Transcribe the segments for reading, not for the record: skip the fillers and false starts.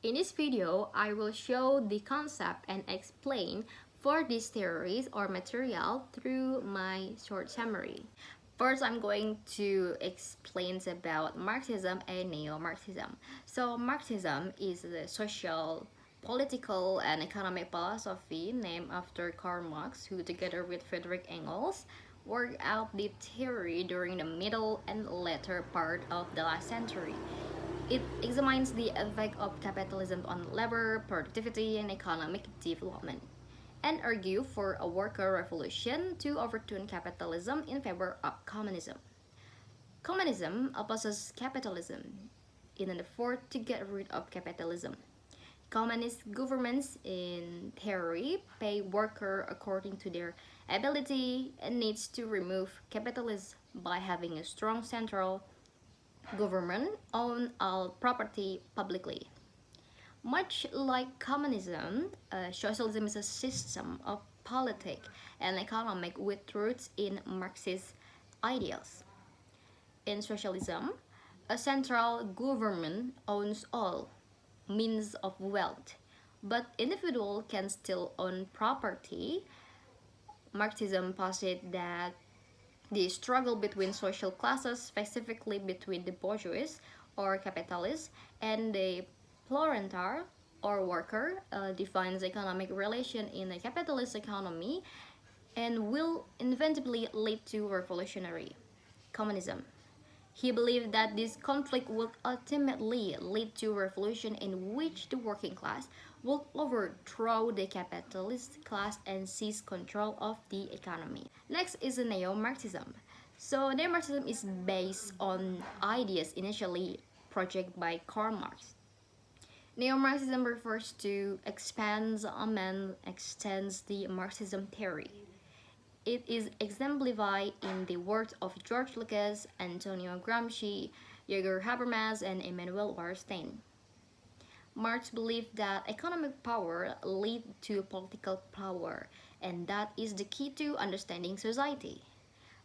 In this video, I will show the concept and explain for these theories or material through my short summary. First, I'm going to explain about Marxism and Neo-Marxism. So, Marxism is the social, political, and economic philosophy named after Karl Marx, who together with Friedrich Engels worked out the theory during the middle and later part of the last century. It examines the effect of capitalism on labor, productivity, and economic development, and argue for a worker revolution to overturn capitalism in favor of communism. Communism opposes capitalism in an effort to get rid of capitalism. Communist governments, in theory, pay workers according to their ability and needs to remove capitalism by having a strong central government own all property publicly. Much like communism, socialism is a system of politics and economic with roots in Marxist ideals. In socialism, a central government owns all means of wealth, but individual can still own property. Marxism posits that the struggle between social classes, specifically between the bourgeois or capitalists and the proletariat or worker, defines economic relation in a capitalist economy and will inevitably lead to revolutionary communism. He believed that this conflict would ultimately lead to a revolution in which the working class would overthrow the capitalist class and seize control of the economy. Next is neo-Marxism. So neo-Marxism is based on ideas initially projected by Karl Marx. Neo-Marxism refers to expands, amends, extends the Marxism theory. It is exemplified in the works of George Lucas, Antonio Gramsci, Jürgen Habermas, and Emmanuel Wallerstein. Marx believed that economic power leads to political power, and that is the key to understanding society.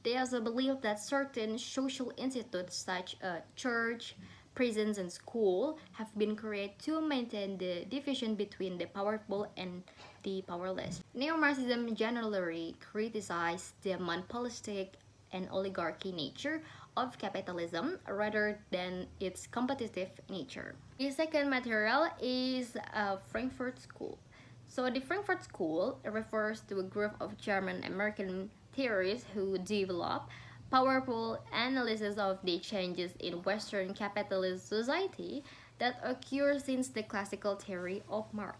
They also believed that certain social institutes such as church, prisons, and school have been created to maintain the division between the powerful and the powerless. Neo-Marxism generally criticized the monopolistic and oligarchy nature of capitalism rather than its competitive nature. The second material is Frankfurt School. So the Frankfurt School refers to a group of German-American theorists who develop powerful analysis of the changes in Western capitalist society that occur since the classical theory of Marx.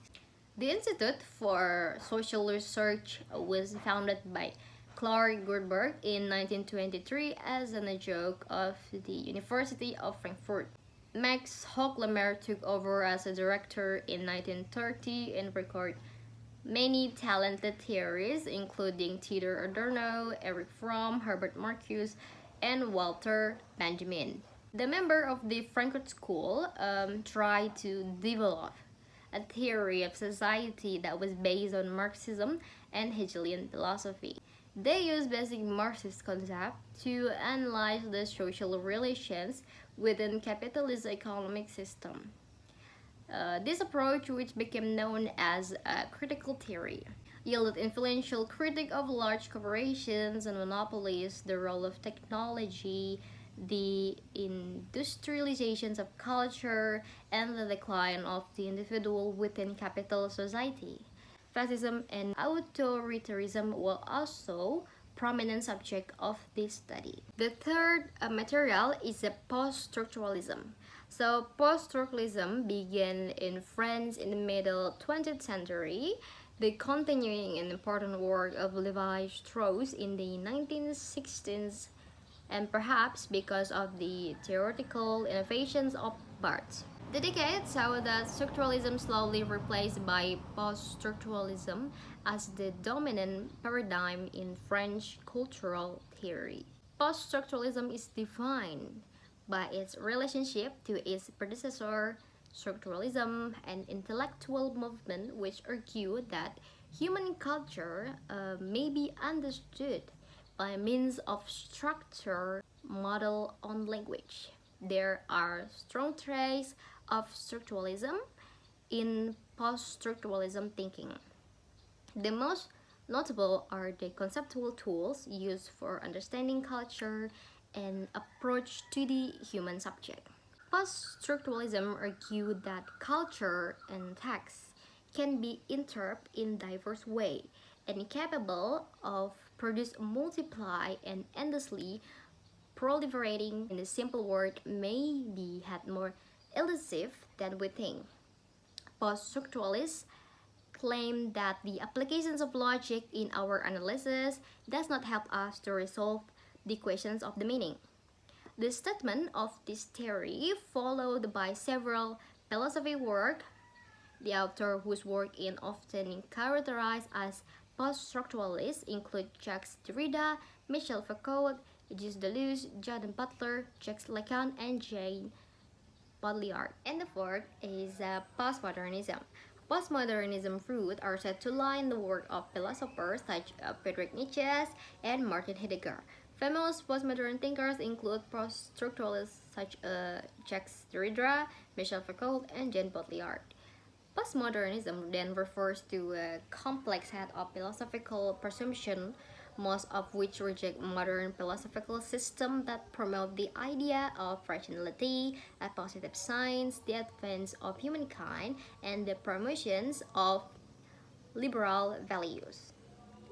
The Institute for Social Research was founded by Clark Goldberg in 1923 as an adjunct of the University of Frankfurt. Max Hochlemer took over as a director in 1930 and recorded many talented theories, including Theodor Adorno, Erich Fromm, Herbert Marcuse, and Walter Benjamin. The member of the Frankfurt School tried to develop a theory of society that was based on Marxism and Hegelian philosophy. They used basic Marxist concepts to analyze the social relations within capitalist economic system. This approach, which became known as critical theory, yielded influential critique of large corporations and monopolies, the role of technology, the industrializations of culture, and the decline of the individual within capitalist society. Fascism and authoritarianism were also prominent subject of this study. The third material is a post-structuralism. So post-structuralism began in France in the middle 20th century, the continuing and important work of Levi Strauss in the 1960s, and perhaps because of the theoretical innovations of Barthes. The decade saw that structuralism slowly replaced by post-structuralism as the dominant paradigm in French cultural theory. Post-structuralism is defined by its relationship to its predecessor, structuralism, an intellectual movement which argued that human culture may be understood by means of structure model on language. There are strong traces of structuralism in post-structuralism thinking. The most notable are the conceptual tools used for understanding culture and approach to the human subject. Post-structuralism argued that culture and text can be interpreted in diverse ways and capable of produce multiply and endlessly proliferating in the simple word may be had more elusive than we think. Post-structuralists claim that the applications of logic in our analysis does not help us to resolve the questions of the meaning. The statement of this theory, followed by several philosophy work, the author whose work is often characterized as post-structuralists include Jacques Derrida, Michel Foucault, Gilles Deleuze, Jordan Butler, Jacques Lacan, and Jean Baudrillard. And the fourth is postmodernism. Postmodernism roots are said to lie in the work of philosophers such as Friedrich Nietzsche and Martin Heidegger. Famous postmodern thinkers include post-structuralists such as Jacques Derrida, Michel Foucault, and Jean Baudrillard. Postmodernism then refers to a complex set of philosophical presumptions, most of which reject modern philosophical systems that promote the idea of rationality, a positive science, the advance of humankind, and the promotions of liberal values.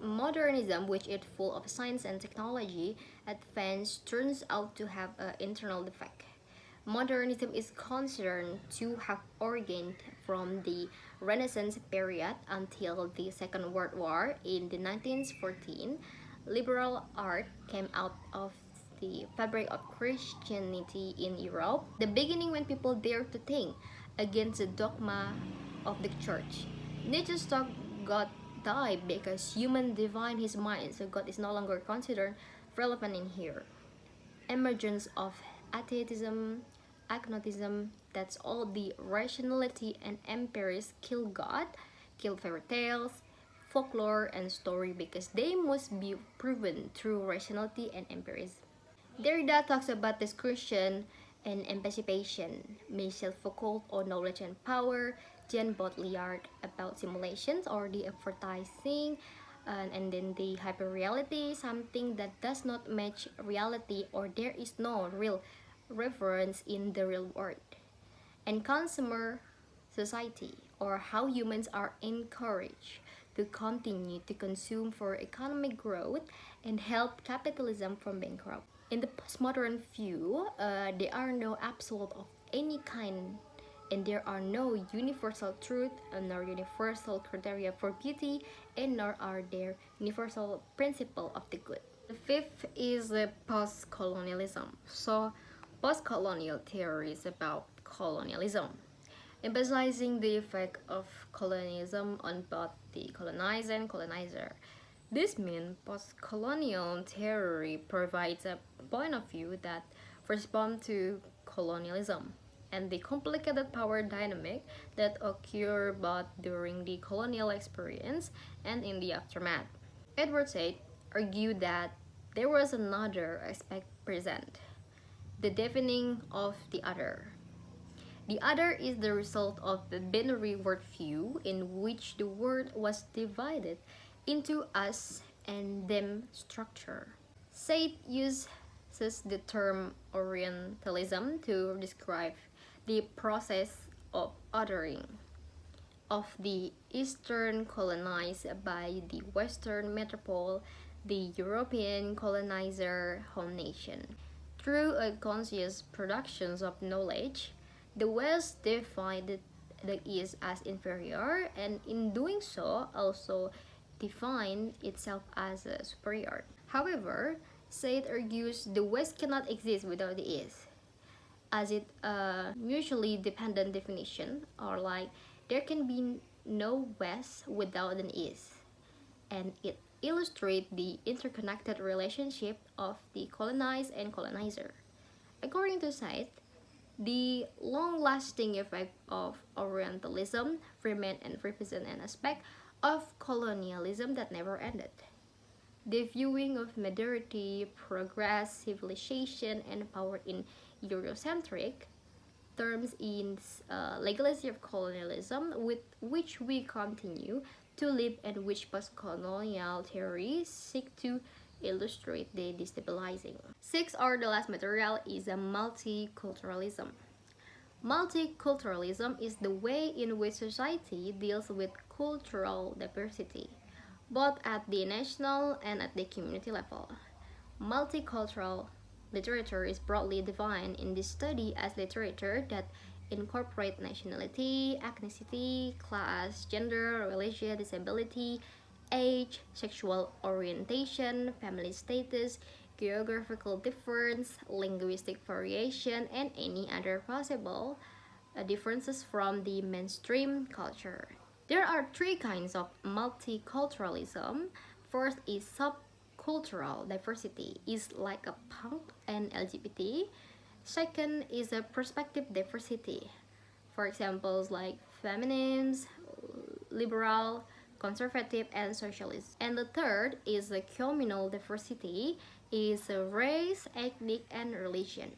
Modernism, which is full of science and technology advance, turns out to have an internal defect. Modernism is considered to have originated from the Renaissance period until the Second World War. In the 1914, liberal art came out of the fabric of Christianity in Europe, the beginning when people dared to think against the dogma of the church. Nietzsche's talk God died because human divine his mind, so God is no longer considered relevant in here. Emergence of atheism, agnosticism, that's all the rationality and empirics kill God, kill fairy tales, folklore, and story because they must be proven through rationality and empiricism. Derrida talks about discussion and emancipation, Michel Foucault on knowledge and power, Jean Baudrillard about simulations or the advertising, and then the hyperreality, something that does not match reality or there is no real reference in the real world, and consumer society, or how humans are encouraged to continue to consume for economic growth and help capitalism from bankrupt. In the postmodern view, there are no absolute of any kind, and there are no universal truth nor universal criteria for beauty, and nor are there universal principle of the good. The fifth is the post-colonialism. So, post-colonial theories about colonialism, emphasizing the effect of colonialism on both the colonized and colonizer. This means post-colonial theory provides a point of view that responds to colonialism and the complicated power dynamic that occur both during the colonial experience and in the aftermath. Edward Said argued that there was another aspect present, the defining of the other. The other is the result of the binary worldview in which the world was divided into us and them structure. Said uses the term Orientalism to describe the process of othering of the Eastern colonized by the Western metropole, the European colonizer home nation. Through a conscious production of knowledge, the West defined the East as inferior, and in doing so also defined itself as superior. However, Said argues the West cannot exist without the East, as it a mutually dependent definition, or like there can be no West without an East, and it illustrates the interconnected relationship of the colonized and colonizer. According to Said, the long-lasting effect of Orientalism remained and represent an aspect of colonialism that never ended. The viewing of modernity, progress, civilization, and power in Eurocentric terms in legacy of colonialism with which we continue to live and which post-colonial theories seek to illustrate the destabilizing. Six, or the last material, is a multiculturalism. Multiculturalism is the way in which society deals with cultural diversity, both at the national and at the community level. Multicultural literature is broadly defined in this study as literature that incorporate nationality, ethnicity, class, gender, religion, disability, age, sexual orientation, family status, geographical difference, linguistic variation, and any other possible differences from the mainstream culture. There are three kinds of multiculturalism. First is subcultural diversity, is like a punk and LGBT. Second is a perspective diversity. For examples like feminines, liberal, conservative, and socialist. And the third is a communal diversity, is a race, ethnic, and religion.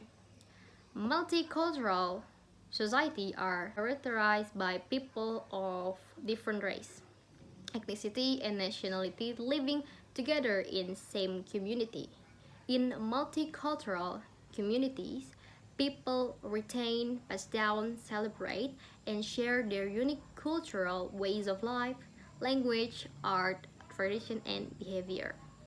Multicultural society are characterized by people of different race, ethnicity, and nationality living together in same community. In multicultural communities, people retain, pass down, celebrate, and share their unique cultural ways of life, language, art, tradition, and behavior.